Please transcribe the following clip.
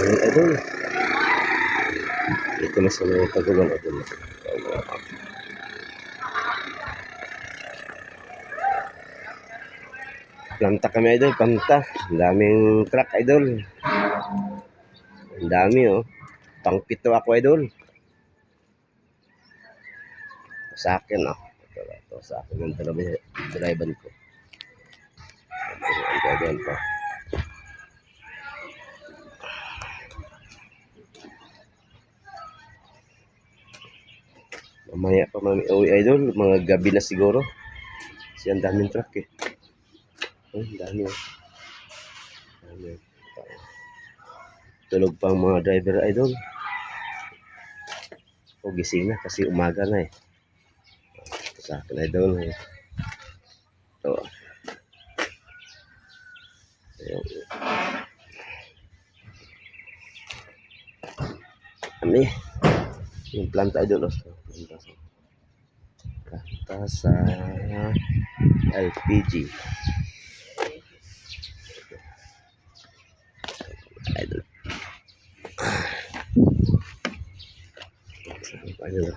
Ayun, idol. Dito na sa mga tagulan, idol. Planta kami, idol. Planta. Ang daming truck, idol. Ang dami, oh. Pang-pito ako, idol. Sa akin, oh. Ito sa akin yung driver ko. Ayan pa. Mamaya pa mami uwi, idol. Mga gabi na siguro. Kasi ang daming truck, eh. Ang dami, oh. Tulog pang mga driver, idol. O gising na kasi umaga na, eh. Ito sa akin, idol. Ito. Ano, yung planta, idol. Planta sa LPG. Idol. Idol.